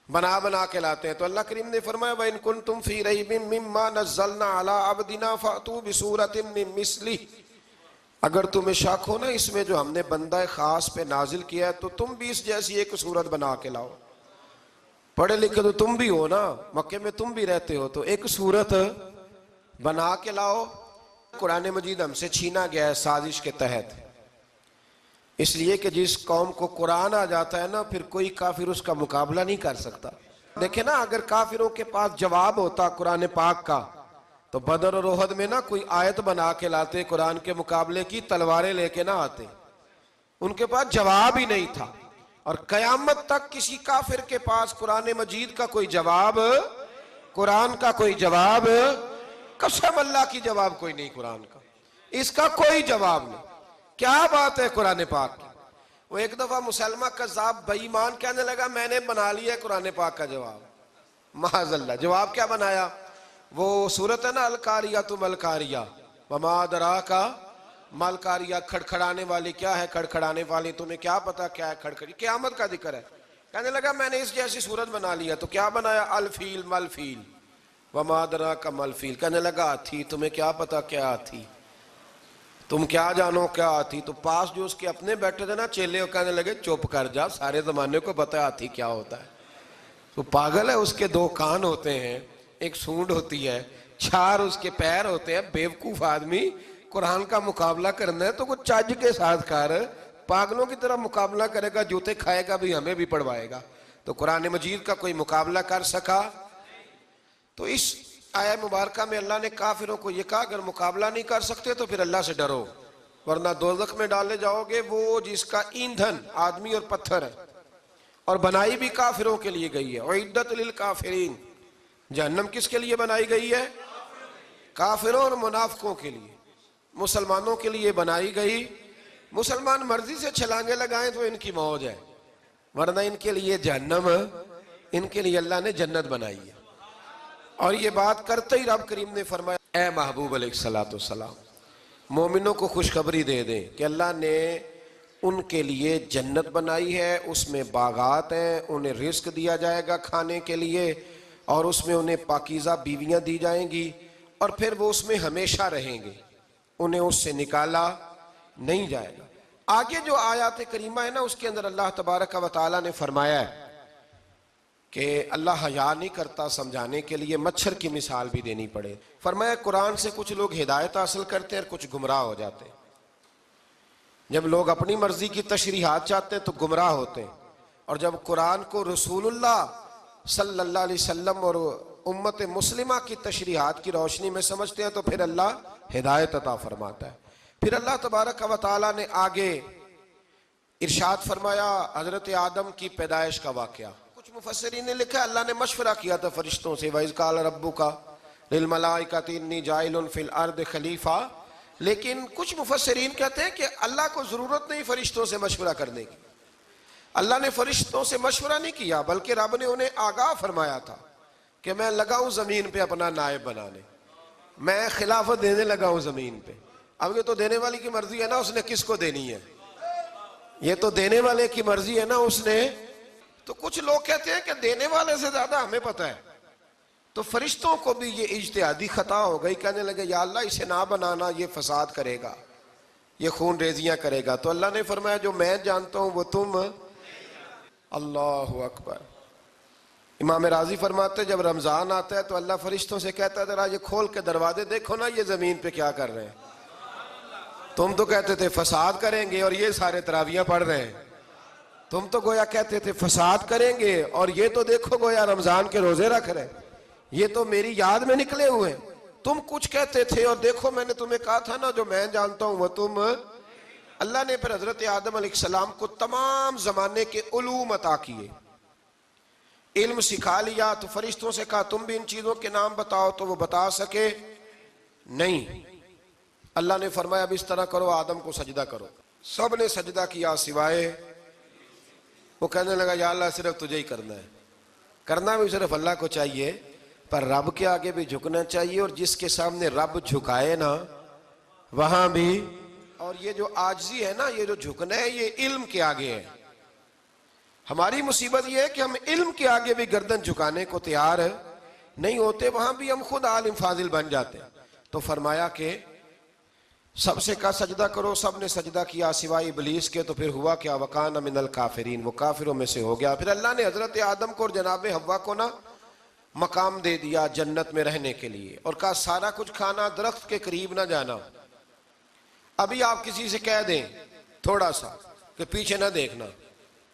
بنا کے لاتے ہیں، تو اللہ کریم نے فرمایا وَإِن كُنتُمْ فِي رَيْبٍ مِّمَّا نَزَّلْنَا عَلَىٰ عَبْدِنَا فَأْتُوا بِسُورَةٍ مِّن مِّثْلِهِ، اگر تمہیں شک ہو نا اس میں جو ہم نے بندہ خاص پہ نازل کیا ہے تو تم بھی اس جیسی ایک صورت بنا کے لاؤ۔ پڑھے لکھے تو تم بھی ہو نا، مکے میں تم بھی رہتے ہو، تو ایک صورت بنا کے لاؤ۔ قرآن مجید ہم سے چھینا گیا ہے سازش کے تحت، اس لیے کہ جس قوم کو قرآن آ جاتا ہے نا پھر کوئی کافر اس کا مقابلہ نہیں کر سکتا۔ دیکھیں نا اگر کافروں کے پاس جواب ہوتا قرآن پاک کا تو بدر اور احد میں نا کوئی آیت بنا کے لاتے قرآن کے مقابلے کی، تلواریں لے کے نہ آتے، ان کے پاس جواب ہی نہیں تھا۔ اور قیامت تک کسی کافر کے پاس قرآن مجید کا کوئی جواب، قرآن کا کوئی جواب، قسم اللہ کی جواب کوئی نہیں، قرآن کا اس کا کوئی جواب نہیں۔ کیا بات ہے قرآن پاک کی۔ وہ ایک دفعہ مسلمہ کذاب بے ایمان کہنے لگا میں نے بنا لیا ہے قرآن پاک کا جواب، معاذ اللہ۔ جواب کیا بنایا؟ وہ سورت ہے نا القاریۃ ما القاریۃ وما ادراک ما القاریۃ، کھڑکھڑانے والی کیا ہے، کھڑکھڑانے والی تمہیں کیا پتا کیا ہے کھڑکھڑی، قیامت کا ذکر ہے۔ کہنے لگا میں نے اس جیسی سورت بنا لیا، تو کیا بنایا؟ الفیل مل فیل وما ادراک ما الفیل، کہنے لگا ہاتھی، تمہیں کیا پتا کیا ہاتھی، تم کیا جانو کیا ہاتھی۔ تو پاس جو اس کے اپنے بیٹھے تھے نا چیلے، وہ کہنے لگے چپ کر جا، سارے زمانے کو پتا ہے ہاتھی کیا ہوتا ہے۔ تو پاگل ہے، اس کے 2 کان ہوتے ہیں، ایک سونڈ ہوتی ہے، 4 اس کے پیر ہوتے ہیں۔ بیوقوف آدمی قرآن کا مقابلہ کرنا ہے تو کچھ چج کے ساتھ کر، پاگلوں کی طرح مقابلہ کرے گا، جوتے کھائے گا بھی ہمیں بھی پڑھوائے گا۔ تو قرآن مجید کا کوئی مقابلہ کر سکا؟ تو اس آیہ مبارکہ میں اللہ نے کافروں کو یہ کہا اگر مقابلہ نہیں کر سکتے تو پھر اللہ سے ڈرو، ورنہ دوزخ میں ڈالے جاؤ گے، وہ جس کا ایندھن آدمی اور پتھر ہے، اور بنائی بھی کافروں کے لیے گئی ہے۔ اعدت للکافرین، جہنم کس کے لیے بنائی گئی ہے؟ کافروں اور منافقوں کے لیے۔ مسلمانوں کے لیے بنائی گئی، مسلمان مرضی سے چھلانگے لگائیں تو ان کی موج ہے، ورنہ ان کے لیے جہنم، ان کے لیے اللہ نے جنت بنائی ہے۔ اور یہ بات کرتے ہی رب کریم نے فرمایا اے محبوب علیہ السلام مومنوں کو خوشخبری دے دیں کہ اللہ نے ان کے لیے جنت بنائی ہے، اس میں باغات ہیں، انہیں رزق دیا جائے گا کھانے کے لیے، اور اس میں انہیں پاکیزہ بیویاں دی جائیں گی، اور پھر وہ اس میں ہمیشہ رہیں گے، انہیں اس سے نکالا نہیں جائے گا۔ آگے جو آیات کریمہ ہے نا اس کے اندر اللہ تبارک و تعالیٰ نے فرمایا ہے کہ اللہ حیا نہیں کرتا سمجھانے کے لیے مچھر کی مثال بھی دینی پڑے۔ فرمایا قرآن سے کچھ لوگ ہدایت حاصل کرتے ہیں اور کچھ گمراہ ہو جاتے ہیں۔ جب لوگ اپنی مرضی کی تشریحات چاہتے ہیں تو گمراہ ہوتے ہیں، اور جب قرآن کو رسول اللہ صلی اللہ علیہ وسلم اور امت مسلمہ کی تشریحات کی روشنی میں سمجھتے ہیں تو پھر اللہ ہدایت عطا فرماتا ہے۔ پھر اللہ تبارک و تعالیٰ نے آگے ارشاد فرمایا حضرت آدم کی پیدائش کا واقعہ۔ کچھ مفسرین نے لکھا اللہ نے مشورہ کیا تھا فرشتوں سے، وَإِذْ قَالَ رَبُّكَ لِلْمَلَائِكَةِ إِنِّي جَاعِلٌ فِي الْأَرْضِ خَلِيفَةً لیکن کچھ مفسرین کہتے ہیں کہ اللہ کو ضرورت نہیں فرشتوں سے مشورہ کرنے کی. اللہ نے فرشتوں سے مشورہ نہیں کیا بلکہ رب نے انہیں آگاہ فرمایا تھا کہ میں لگا ہوں زمین پہ اپنا نائب بنانے, میں خلافت دینے لگا ہوں زمین پہ. اب یہ تو دینے والی کی مرضی ہے نا اس نے کس کو دینی ہے, یہ تو دینے والے کی مرضی ہے نا اس نے. تو کچھ لوگ کہتے ہیں کہ دینے والے سے زیادہ ہمیں پتہ ہے. تو فرشتوں کو بھی یہ اجتہادی خطا ہو گئی, کہنے لگے یا اللہ اسے نہ بنانا, یہ فساد کرے گا, یہ خون ریزیاں کرے گا. تو اللہ نے فرمایا جو میں جانتا ہوں وہ تم. اللہ اکبر. امام راضی فرماتے جب رمضان آتا ہے تو اللہ فرشتوں سے کہتا ہے ذرا یہ کھول کے دروازے دیکھو نا یہ زمین پہ کیا کر رہے ہیں. تم تو کہتے تھے فساد کریں گے اور یہ سارے تراویحاں پڑھ رہے ہیں. تم تو گویا کہتے تھے فساد کریں گے اور یہ تو دیکھو گویا رمضان کے روزے رکھ رہے ہیں, یہ تو میری یاد میں نکلے ہوئے. تم کچھ کہتے تھے اور دیکھو میں نے تمہیں کہا تھا نا جو میں جانتا ہوں وہ تم. اللہ نے پھر حضرت آدم علیہ السلام کو تمام زمانے کے علوم عطا کیے, علم سکھا لیا. تو فرشتوں سے کہا تم بھی ان چیزوں کے نام بتاؤ, تو وہ بتا سکے نہیں. اللہ نے فرمایا اب اس طرح کرو آدم کو سجدہ کرو. سب نے سجدہ کیا سوائے. وہ کہنے لگا یا اللہ صرف تجھے ہی کرنا ہے. کرنا بھی صرف اللہ کو چاہیے پر رب کے آگے بھی جھکنا چاہیے, اور جس کے سامنے رب جھکائے نا وہاں بھی. اور یہ جو عاجزی ہے نا, یہ جو جھکنا ہے یہ علم کے آگے ہے. ہماری مصیبت یہ ہے کہ ہم علم کے آگے بھی گردن جھکانے کو تیار نہیں ہوتے, وہاں بھی ہم خود عالم فاضل بن جاتے ہیں. تو فرمایا کہ سب سے کہا سجدہ کرو, سب نے سجدہ کیا سوائے ابلیس کے. تو پھر ہوا کیا وکان من الکافرین, وہ کافروں میں سے ہو گیا. پھر اللہ نے حضرت آدم کو اور جناب حوا کو نا مقام دے دیا جنت میں رہنے کے لیے, اور کہا سارا کچھ کھانا, درخت کے قریب نہ جانا. ابھی آپ کسی سے کہہ دیں تھوڑا سا کہ پیچھے نہ دیکھنا,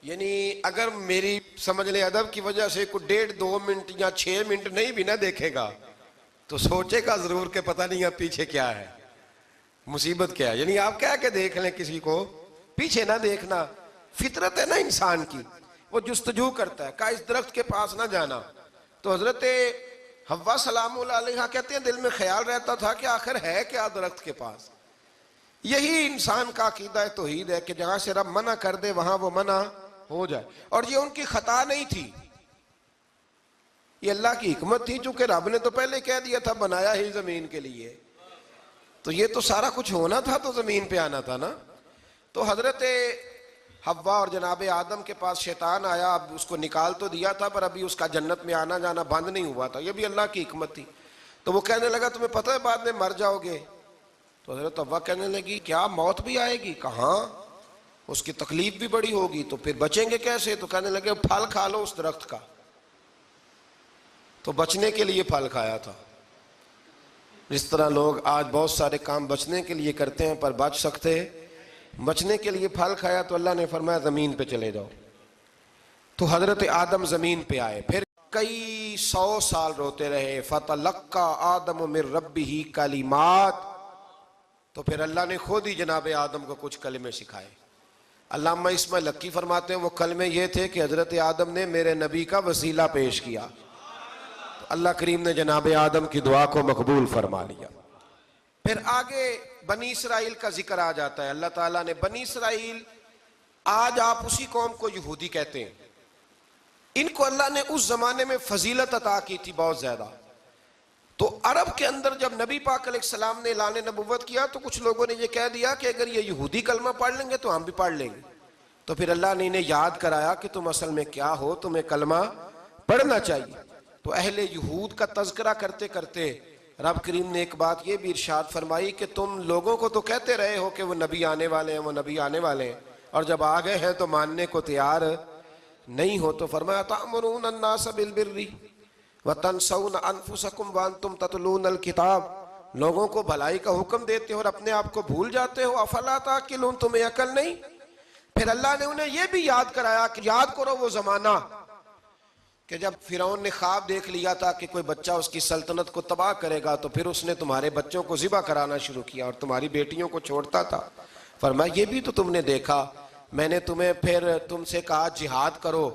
یعنی اگر میری سمجھ لے ادب کی وجہ سے کوئی 1.5-2 منٹ یا 6 منٹ نہیں بھی نہ دیکھے گا تو سوچے گا ضرور کہ پتہ نہیں اب پیچھے کیا ہے, مصیبت کیا ہے. یعنی آپ کہہ کے دیکھ لیں کسی کو پیچھے نہ دیکھنا, فطرت ہے نا انسان کی, وہ جستجو کرتا ہے. کہا اس درخت کے پاس نہ جانا. تو حضرت حوا سلام اللہ علیہ کہتے ہیں دل میں خیال رہتا تھا کہ آخر ہے کیا درخت کے پاس. یہی انسان کا عقیدہ توحید ہے کہ جہاں سے رب منع کر دے وہاں وہ منع ہو جائے. اور یہ ان کی خطا نہیں تھی, یہ اللہ کی حکمت تھی, چونکہ رب نے تو پہلے کہہ دیا تھا بنایا ہی زمین کے لیے, تو یہ تو سارا کچھ ہونا تھا تو زمین پہ آنا تھا نا. تو حضرت حوا اور جناب آدم کے پاس شیطان آیا, اب اس کو نکال تو دیا تھا پر ابھی اس کا جنت میں آنا جانا بند نہیں ہوا تھا, یہ بھی اللہ کی حکمت تھی. تو وہ کہنے لگا تمہیں پتہ ہے بعد میں مر جاؤ گے. تو حضرت حوا کہنے لگی کیا موت بھی آئے گی؟ کہاں, اس کی تکلیف بھی بڑی ہوگی, تو پھر بچیں گے کیسے؟ تو کہنے لگے پھل کھا لو اس درخت کا. تو بچنے کے لیے پھل کھایا تھا. جس طرح لوگ آج بہت سارے کام بچنے کے لیے کرتے ہیں پر بچ سکتے, بچنے کے لیے پھل کھایا. تو اللہ نے فرمایا زمین پہ چلے جاؤ. تو حضرت آدم زمین پہ آئے, پھر کئی 100 سال روتے رہے. فَتَلَقَّى آدَمُ مِن رَبِّهِ کلمات, تو پھر اللہ نے خود ہی جناب آدم کو کچھ کلمے سکھائے. علامہ اسماعیل لکی فرماتے ہیں وہ کلمے یہ تھے کہ حضرت آدم نے میرے نبی کا وسیلہ پیش کیا, تو اللہ کریم نے جناب آدم کی دعا کو مقبول فرما لیا. پھر آگے بنی اسرائیل کا ذکر آ جاتا ہے. اللہ تعالیٰ نے بنی اسرائیل, آج آپ اسی قوم کو یہودی کہتے ہیں, ان کو اللہ نے اس زمانے میں فضیلت عطا کی تھی بہت زیادہ. تو عرب کے اندر جب نبی پاک علیہ السلام نے اعلان نبوت کیا تو کچھ لوگوں نے یہ کہہ دیا کہ اگر یہ یہودی کلمہ پڑھ لیں گے تو ہم بھی پڑھ لیں گے. تو پھر اللہ نے انہیں یاد کرایا کہ تم اصل میں کیا ہو, تمہیں کلمہ پڑھنا چاہیے. تو اہل یہود کا تذکرہ کرتے کرتے رب کریم نے ایک بات یہ بھی ارشاد فرمائی کہ تم لوگوں کو تو کہتے رہے ہو کہ وہ نبی آنے والے ہیں, وہ نبی آنے والے ہیں, اور جب آ گئے ہیں تو ماننے کو تیار نہیں ہو. تو فرمایا تأمرون الناس بالبر وتنسون انفسکم وانتم تتلون الکتاب, لوگوں کو بھلائی کا حکم دیتے ہو اور اپنے آپ کو بھول جاتے ہو. افلا تعقلون, تمہیں عقل نہیں؟ پھر اللہ نے انہیں یہ بھی یاد کرایا کہ یاد کرو وہ زمانہ کہ جب فرعون نے خواب دیکھ لیا تھا کہ کوئی بچہ اس کی سلطنت کو تباہ کرے گا, تو پھر اس نے تمہارے بچوں کو ذبح کرانا شروع کیا اور تمہاری بیٹیوں کو چھوڑتا تھا. فرمایا یہ بھی تو تم نے دیکھا, میں نے تمہیں پھر تم سے کہا جہاد کرو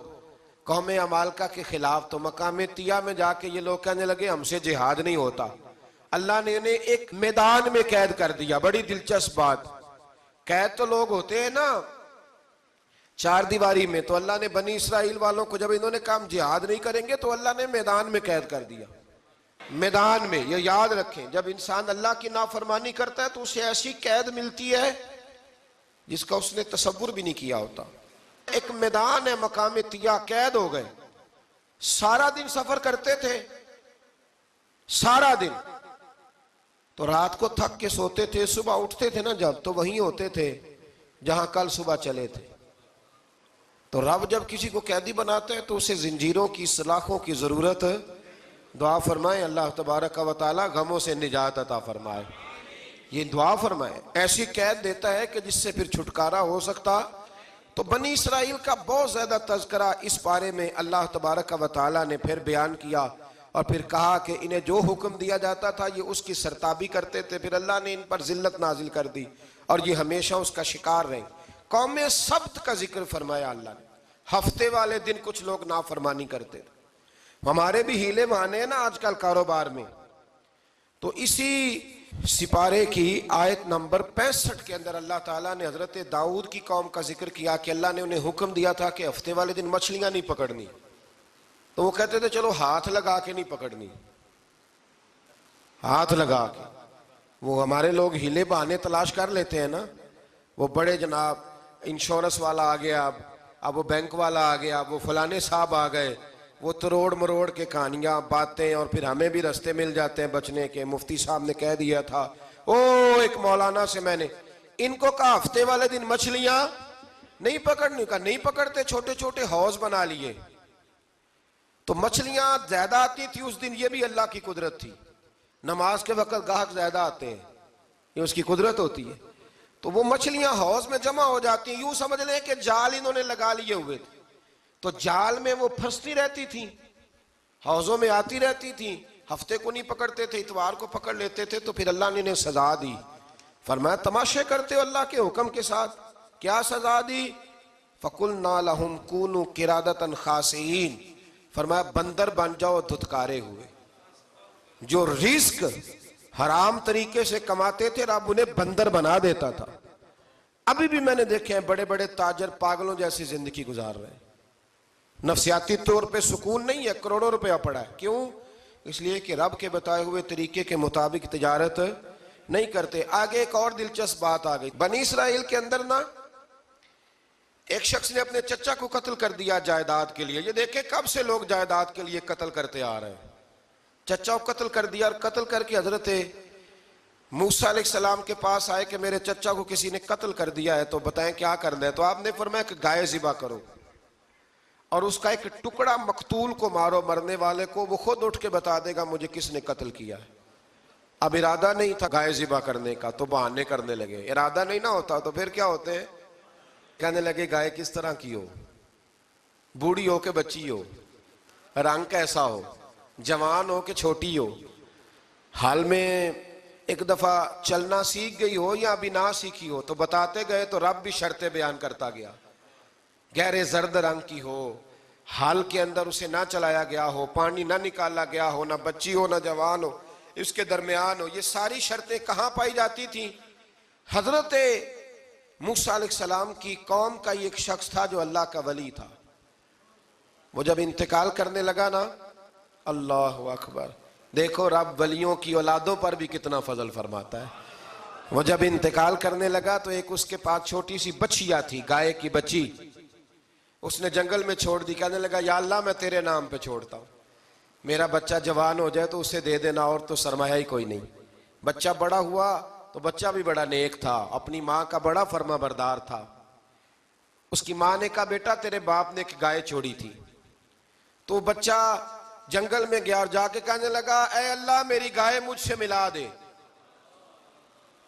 قوم عمالقہ کے خلاف, تو مقام طیہ میں جا کے یہ لوگ کہنے لگے ہم سے جہاد نہیں ہوتا. اللہ نے انہیں ایک میدان میں قید کر دیا. بڑی دلچسپ بات. قید تو لوگ ہوتے ہیں نا چار دیواری میں, تو اللہ نے بنی اسرائیل والوں کو جب انہوں نے کہا جہاد نہیں کریں گے تو اللہ نے میدان میں قید کر دیا. میدان میں. یہ یاد رکھیں, جب انسان اللہ کی نافرمانی کرتا ہے تو اسے ایسی قید ملتی ہے جس کا اس نے تصور بھی نہیں کیا ہوتا. ایک میدان ہے مقام طیہ, قید ہو گئے. سارا دن سفر کرتے تھے, سارا دن. تو رات کو تھک کے سوتے تھے, صبح اٹھتے تھے نا جب, تو وہیں ہوتے تھے جہاں کل صبح چلے تھے. تو رب جب کسی کو قیدی بناتا ہے تو اسے زنجیروں کی, سلاخوں کی ضرورت. دعا فرمائے اللہ تبارک و تعالی غموں سے نجات عطا فرمائے. یہ دعا فرمائے. ایسی قید دیتا ہے کہ جس سے پھر چھٹکارا ہو سکتا. تو بنی اسرائیل کا بہت زیادہ تذکرہ اس بارے میں اللہ تبارک و تعالی نے پھر بیان کیا, اور پھر کہا کہ انہیں جو حکم دیا جاتا تھا یہ اس کی سرتابی کرتے تھے. پھر اللہ نے ان پر ذلت نازل کر دی اور یہ ہمیشہ اس کا شکار رہے. قوم سبت کا ذکر فرمایا اللہ نے. ہفتے والے دن کچھ لوگ نافرمانی کرتے تھے. ہمارے بھی ہیلے بہانے ہیں نا آج کل کاروبار میں. تو اسی سپارے کی آیت نمبر 65 کے اندر اللہ تعالیٰ نے حضرت داؤد کی قوم کا ذکر کیا کہ اللہ نے انہیں حکم دیا تھا کہ ہفتے والے دن مچھلیاں نہیں پکڑنی. تو وہ کہتے تھے چلو ہاتھ لگا کے نہیں پکڑنی, ہاتھ لگا کے. وہ ہمارے لوگ ہیلے بہانے تلاش کر لیتے ہیں نا. وہ بڑے جناب انشورنس والا آ گیا, اب وہ بینک والا آ گیا, وہ فلانے صاحب آ گئے, وہ تروڑ مروڑ کے کہانیاں باتیں, اور پھر ہمیں بھی رستے مل جاتے ہیں بچنے کے. مفتی صاحب نے کہہ دیا تھا ایک مولانا سے میں نے ان کو کہا ہفتے والے دن مچھلیاں نہیں پکڑنی. کا نہیں پکڑتے, چھوٹے چھوٹے حوض بنا لیے. تو مچھلیاں زیادہ آتی تھی اس دن, یہ بھی اللہ کی قدرت تھی. نماز کے وقت گاہک زیادہ آتے ہیں, یہ اس کی قدرت ہوتی ہے. تو وہ مچھلیاں حوض میں جمع ہو جاتی ہیں. یوں سمجھ لیں کہ جال انہوں نے لگا لیے ہوئے تھے, تو جال میں وہ پھنستی رہتی تھی, حوضوں میں آتی رہتی تھی. ہفتے کو نہیں پکڑتے تھے, اتوار کو پکڑ لیتے تھے. تو پھر اللہ نے انہیں سزا دی. فرمایا تماشے کرتے ہو اللہ کے حکم کے ساتھ. کیا سزا دی؟ فَقُلْنَا لَهُمْ كُونُوا قِرَادَةً خَاسِئِينَ. فرمایا بندر بن جاؤ دھتکارے ہوئے. جو رزق حرام طریقے سے کماتے تھے رب انہیں بندر بنا دیتا تھا. ابھی بھی میں نے دیکھے ہیں بڑے بڑے تاجر پاگلوں جیسی زندگی گزار رہے ہیں. نفسیاتی طور پہ سکون نہیں ہے, کروڑوں روپیہ پڑا ہے. کیوں؟ اس لیے کہ رب کے بتائے ہوئے طریقے کے مطابق تجارت نہیں کرتے. آگے ایک اور دلچسپ بات آ گئی. بنی اسرائیل کے اندر نا ایک شخص نے اپنے چچا کو قتل کر دیا جائیداد کے لیے. یہ دیکھیں کب سے لوگ جائیداد کے لیے قتل کرتے آ رہے ہیں. چچا کو قتل کر دیا, اور قتل کر کے حضرت موسیٰ علیہ السلام کے پاس آئے کہ میرے چچا کو کسی نے قتل کر دیا ہے, تو بتائیں کیا کرنا ہے. تو آپ نے فرمایا کہ گائے ذبح کرو اور اس کا ایک ٹکڑا مقتول کو مارو, مرنے والے کو. وہ خود اٹھ کے بتا دے گا مجھے کس نے قتل کیا ہے. اب ارادہ نہیں تھا گائے ذبح کرنے کا تو بہانے کرنے لگے. ارادہ نہیں نہ ہوتا تو پھر کیا ہوتے ہیں, کہنے لگے گائے کس طرح کی ہو, بوڑھی ہو کہ بچی ہو, رنگ کیسا ہو, جوان ہو کہ چھوٹی ہو, حال میں ایک دفعہ چلنا سیکھ گئی ہو یا ابھی نہ سیکھی ہو. تو بتاتے گئے تو رب بھی شرطیں بیان کرتا گیا. گہرے زرد رنگ کی ہو, حال کے اندر اسے نہ چلایا گیا ہو, پانی نہ نکالا گیا ہو, نہ بچی ہو نہ جوان ہو, اس کے درمیان ہو. یہ ساری شرطیں کہاں پائی جاتی تھیں؟ حضرت موسیٰ علیہ السلام کی قوم کا ایک شخص تھا جو اللہ کا ولی تھا. وہ جب انتقال کرنے لگا نا, اللہ اکبر, دیکھو رب ولیوں کی اولادوں پر بھی کتنا فضل فرماتا ہے. وہ جب انتقال کرنے لگا تو ایک اس کے پاس چھوٹی سی بچیا تھی, گائے کی بچی. اس نے جنگل میں چھوڑ دی. کہنے لگا یا اللہ میں تیرے نام پہ چھوڑتا ہوں, میرا بچہ جوان ہو جائے تو اسے دے دینا, اور تو سرمایہ ہی کوئی نہیں. بچہ بڑا ہوا تو بچہ بھی بڑا نیک تھا, اپنی ماں کا بڑا فرما بردار تھا. اس کی ماں نے کہا بیٹا تیرے باپ نے ایک گائے چھوڑی تھی. تو بچہ جنگل میں گیا اور جا کے کہنے لگا اے اللہ میری گائے مجھ سے ملا دے.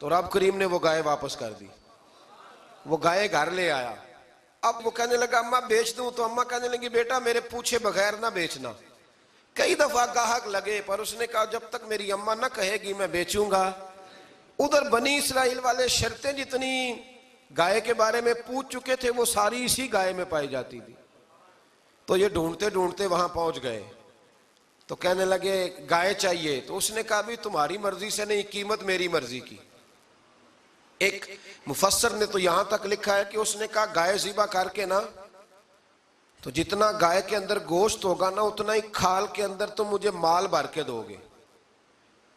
تو رب کریم نے وہ گائے واپس کر دی. وہ گائے گھر لے آیا. اب وہ کہنے لگا اماں بیچ دوں, تو اماں کہنے لگی بیٹا میرے پوچھے بغیر نہ بیچنا. کئی دفعہ گاہک لگے پر اس نے کہا جب تک میری اماں نہ کہے گی میں بیچوں گا. ادھر بنی اسرائیل والے شرطیں جتنی گائے کے بارے میں پوچھ چکے تھے وہ ساری اسی گائے میں پائی جاتی تھی. تو یہ ڈھونڈتے ڈھونڈتے وہاں پہنچ گئے. تو کہنے لگے گائے چاہیے، تو اس نے کہا بھی تمہاری مرضی سے نہیں، قیمت میری مرضی کی۔ ایک مفسر نے تو یہاں تک لکھا ہے کہ اس نے کہا گائے ذبح کر کے نا، تو جتنا گائے کے اندر گوشت ہوگا نا اتنا ہی کھال کے اندر تم مجھے مال بھر کے دو گے،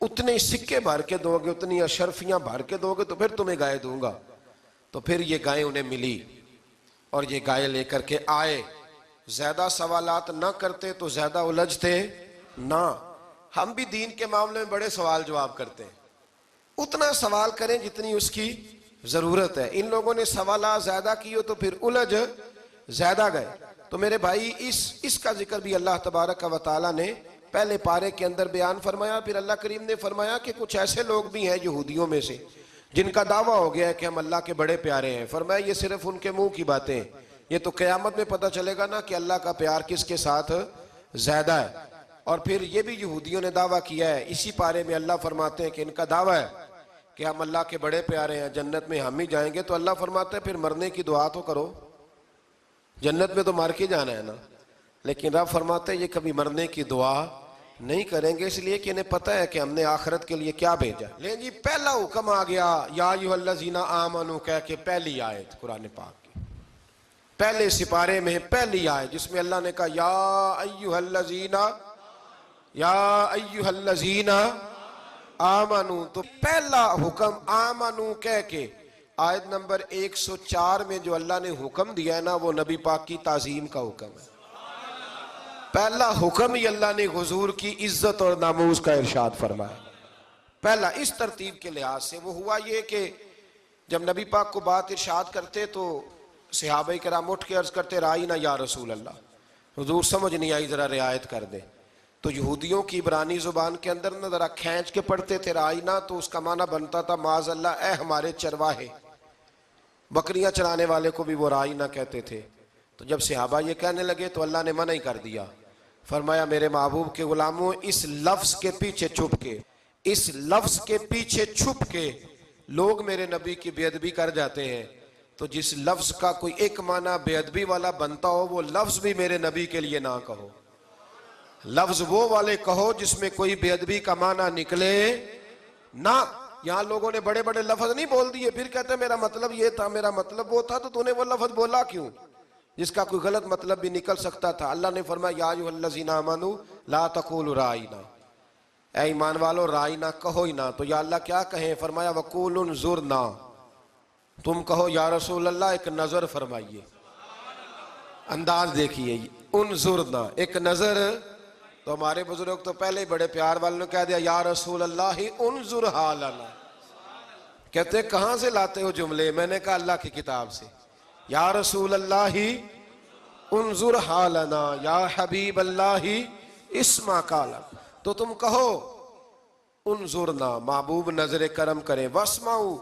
اتنے ہی سکے بھر کے دو گے، اتنی اشرفیاں بھر کے دو گے، تو پھر تمہیں گائے دوں گا۔ تو پھر یہ گائے انہیں ملی اور یہ گائے لے کر کے آئے۔ زیادہ سوالات نہ کرتے تو زیادہ الجھتے نہ۔ ہم بھی دین کے معاملے میں بڑے سوال جواب کرتے ہیں، اتنا سوال کریں جتنی اس کی ضرورت ہے۔ ان لوگوں نے سوالات زیادہ کیے تو پھر الجھ زیادہ گئے۔ تو میرے بھائی اس کا ذکر بھی اللہ تبارک و تعالیٰ نے پہلے پارے کے اندر بیان فرمایا۔ پھر اللہ کریم نے فرمایا کہ کچھ ایسے لوگ بھی ہیں یہودیوں میں سے جن کا دعویٰ ہو گیا ہے کہ ہم اللہ کے بڑے پیارے ہیں۔ فرمایا یہ صرف ان کے منہ کی باتیں ہیں، یہ تو قیامت میں پتہ چلے گا نا کہ اللہ کا پیار کس کے ساتھ زیادہ ہے۔ اور پھر یہ بھی یہودیوں نے دعویٰ کیا ہے، اسی پارے میں اللہ فرماتے ہیں کہ ان کا دعویٰ ہے کہ ہم اللہ کے بڑے پیارے ہیں، جنت میں ہم ہی جائیں گے۔ تو اللہ فرماتے ہیں پھر مرنے کی دعا تو کرو، جنت میں تو مر کے جانا ہے نا۔ لیکن رب فرماتے ہیں یہ کبھی مرنے کی دعا نہیں کریں گے، اس لیے کہ انہیں پتہ ہے کہ ہم نے آخرت کے لیے کیا بھیجا۔ لیکن جی پہلا حکم آ گیا یا ایھا الذین آمنوا کہہ کے، پہلی آیت قرآن پاک کی پہلے سپارے میں پہلی آیت جس میں اللہ نے کہا یا ایھا الذین آمنوا، تو پہلا حکم آمنوا کہہ کے آیت نمبر 104 میں جو اللہ نے حکم دیا ہے نا وہ نبی پاک کی تعظیم کا حکم ہے۔ پہلا حکم ہی اللہ نے حضور کی عزت اور ناموس کا ارشاد فرمایا۔ پہلا اس ترتیب کے لحاظ سے وہ ہوا یہ کہ جب نبی پاک کو بات ارشاد کرتے تو صحابہ کرام اٹھ کے عرض کرتے رائینا یا رسول اللہ، حضور سمجھ نہیں آئی ذرا رعایت کر دے۔ تو یہودیوں کی عبرانی زبان کے اندر نہ ذرا کھینچ کے پڑھتے تھے رائینا، تو اس کا معنی بنتا تھا معاذ اللہ اے ہمارے چرواہے، بکریاں چرانے والے کو بھی وہ رائینا کہتے تھے۔ تو جب صحابہ یہ کہنے لگے تو اللہ نے منع ہی کر دیا، فرمایا میرے محبوب کے غلاموں اس لفظ کے پیچھے چھپ کے لوگ میرے نبی کی بے ادبی کر جاتے ہیں۔ تو جس لفظ کا کوئی ایک معنی بے ادبی والا بنتا ہو وہ لفظ بھی میرے نبی کے لیے نہ کہو، لفظ وہ والے کہو جس میں کوئی بے ادبی کا معنی نکلے نہ۔ یہاں لوگوں نے بڑے بڑے لفظ نہیں بول دیے، پھر کہتے ہیں میرا مطلب یہ تھا، میرا مطلب وہ تھا، تو تو نے وہ لفظ بولا کیوں جس کا کوئی غلط مطلب بھی نکل سکتا تھا۔ اللہ نے فرمایا یا ایھا الذین آمنوا لا تقولوا رائینا، اے ایمان والو رائینا کہو ہی نہ۔ تو یا اللہ کیا کہیں؟ فرمایا وقولوا انظرنا، تم کہو یا رسول اللہ ایک نظر فرمائیے۔ انداز دیکھیے، انظرنا ایک نظر۔ تو ہمارے بزرگ تو پہلے ہی بڑے پیار والوں نے کہہ دیا یا رسول اللہ انظر حالنا۔ کہتے کہاں سے لاتے ہو جملے؟ میں نے کہا اللہ کی کتاب سے۔ یا رسول اللہ انظر حالنا، یا حبیب اللہ اسمع قالا، تو تم کہو انظرنا، محبوب نظر کرم کریں، واسمعوا،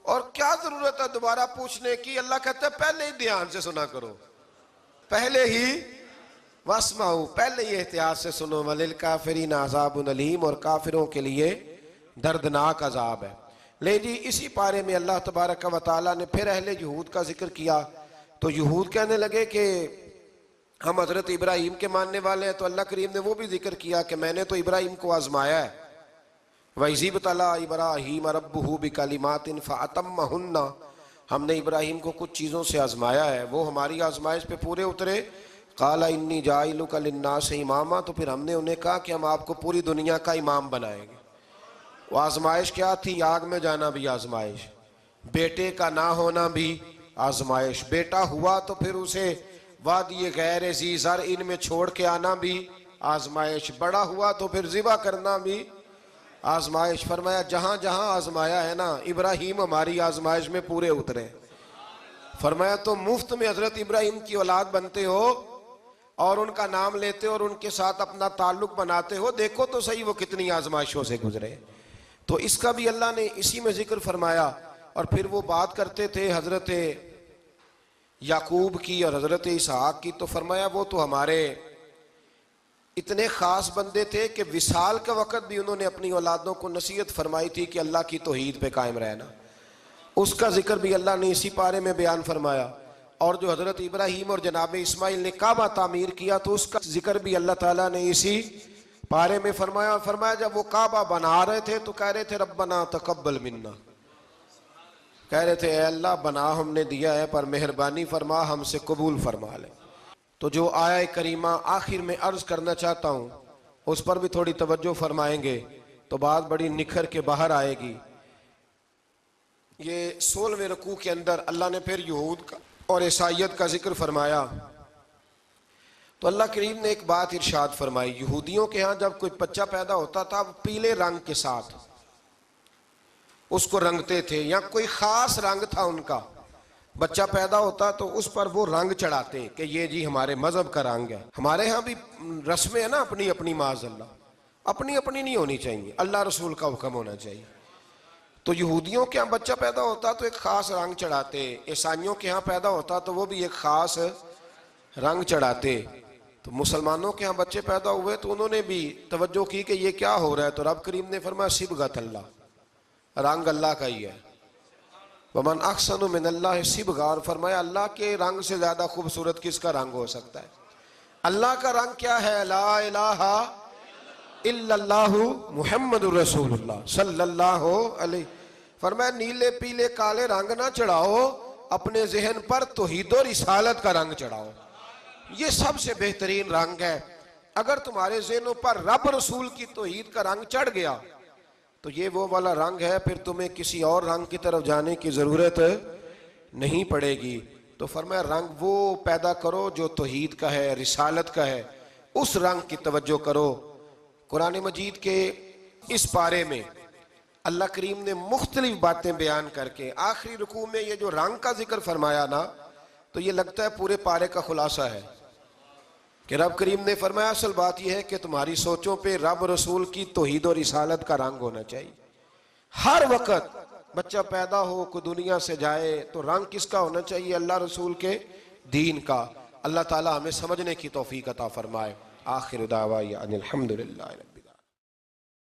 اور کیا ضرورت ہے دوبارہ پوچھنے کی؟ اللہ کہتا ہے پہلے ہی دھیان سے سنا کرو، پہلے ہی واسمعوا، پہلے ہی احتیاط سے سنو، وللکافرین عذاب علیم، اور کافروں کے لیے دردناک عذاب ہے۔ لے جی اسی پارے میں اللہ تبارک و تعالیٰ نے پھر اہل یہود کا ذکر کیا۔ تو یہود کہنے لگے کہ ہم حضرت ابراہیم کے ماننے والے ہیں، تو اللہ کریم نے وہ بھی ذکر کیا کہ میں نے تو ابراہیم کو آزمایا ہے۔ وَإِذِ ابْتَلَىٰ إِبْرَاهِيمَ رَبُّهُ بِكَلِمَاتٍ فَأَتَمَّهُنَّ، ہم نے ابراہیم کو کچھ چیزوں سے آزمایا ہے، وہ ہماری آزمائش پہ پورے اترے۔ قَالَ إِنِّي جَاعِلُكَ لِلنَّاسِ إِمَامًا، تو پھر ہم نے انہیں کہا کہ ہم آپ کو پوری دنیا کا امام بنائیں گے۔ وہ آزمائش کیا تھی؟ آگ میں جانا بھی آزمائش، بیٹے کا نہ ہونا بھی آزمائش، بیٹا ہوا تو پھر اسے وادی غیر ذی زرع میں چھوڑ کے آنا بھی آزمائش، بڑا ہوا تو پھر ذبح کرنا بھی آزمائش۔ فرمایا جہاں جہاں آزمایا ہے نا ابراہیم ہماری آزمائش میں پورے اترے۔ فرمایا تو مفت میں حضرت ابراہیم کی اولاد بنتے ہو اور ان کا نام لیتے اور ان کے ساتھ اپنا تعلق بناتے ہو، دیکھو تو صحیح وہ کتنی آزمائشوں سے گزرے۔ تو اس کا بھی اللہ نے اسی میں ذکر فرمایا۔ اور پھر وہ بات کرتے تھے حضرت یعقوب کی اور حضرت اسحاق کی، تو فرمایا وہ تو ہمارے اتنے خاص بندے تھے کہ وصال کے وقت بھی انہوں نے اپنی اولادوں کو نصیحت فرمائی تھی کہ اللہ کی توحید پہ قائم رہنا۔ اس کا ذکر بھی اللہ نے اسی پارے میں بیان فرمایا۔ اور جو حضرت ابراہیم اور جناب اسماعیل نے کعبہ تعمیر کیا تو اس کا ذکر بھی اللہ تعالیٰ نے اسی پارے میں فرمایا جب وہ کعبہ بنا رہے تھے تو کہہ رہے تھے ربنا تقبل منا، کہہ رہے تھے اے اللہ بنا ہم نے دیا ہے پر مہربانی فرما ہم سے قبول فرما لے۔ تو جو آیہ کریمہ آخر میں عرض کرنا چاہتا ہوں اس پر بھی تھوڑی توجہ فرمائیں گے تو بات بڑی نکھر کے باہر آئے گی۔ یہ 16ویں رکوع کے اندر اللہ نے پھر یہود کا اور عیسائیت کا ذکر فرمایا تو اللہ کریم نے ایک بات ارشاد فرمائی، یہودیوں کے ہاں جب کوئی بچہ پیدا ہوتا تھا وہ پیلے رنگ کے ساتھ اس کو رنگتے تھے، یا کوئی خاص رنگ تھا ان کا، بچہ پیدا ہوتا تو اس پر وہ رنگ چڑھاتے کہ یہ جی ہمارے مذہب کا رنگ ہے۔ ہمارے ہاں بھی رسمیں ہیں نا اپنی اپنی، معاذ اللہ اپنی اپنی نہیں ہونی چاہیے، اللہ رسول کا حکم ہونا چاہیے۔ تو یہودیوں کے ہاں بچہ پیدا ہوتا تو ایک خاص رنگ چڑھاتے، عیسائیوں کے ہاں پیدا ہوتا تو وہ بھی ایک خاص رنگ چڑھاتے۔ تو مسلمانوں کے ہاں بچے پیدا ہوئے تو انہوں نے بھی توجہ کی کہ یہ کیا ہو رہا ہے، تو رب کریم نے فرمایا صبغۃ اللہ، رنگ اللہ کا ہی ہے۔ ومن احسن من اللہ صبغۃ، اور فرمایا اللہ کے رنگ سے زیادہ خوبصورت کس کا رنگ ہو سکتا ہے؟ اللہ کا رنگ کیا ہے؟ لا الہ الا اللہ محمد الرسول اللہ صلی اللہ علیہ۔ فرمایا نیلے پیلے کالے رنگ نہ چڑھاؤ، اپنے ذہن پر توحید و رسالت کا رنگ چڑھاؤ، یہ سب سے بہترین رنگ ہے۔ اگر تمہارے ذہنوں پر رب رسول کی توحید کا رنگ چڑھ گیا تو یہ وہ والا رنگ ہے، پھر تمہیں کسی اور رنگ کی طرف جانے کی ضرورت نہیں پڑے گی۔ تو فرمایا رنگ وہ پیدا کرو جو توحید کا ہے، رسالت کا ہے، اس رنگ کی توجہ کرو۔ قرآن مجید کے اس پارے میں اللہ کریم نے مختلف باتیں بیان کر کے آخری رکوع میں یہ جو رنگ کا ذکر فرمایا نا، تو یہ لگتا ہے پورے پارے کا خلاصہ ہے کہ رب کریم نے فرمایا اصل بات یہ ہے کہ تمہاری سوچوں پہ رب رسول کی توحید و رسالت کا رنگ ہونا چاہیے۔ ہر وقت بچہ پیدا ہو کوئی دنیا سے جائے تو رنگ کس کا ہونا چاہیے؟ اللہ رسول کے دین کا۔ اللہ تعالی ہمیں سمجھنے کی توفیق عطا فرمائے۔ آخر دعوانا ان الحمدللہ۔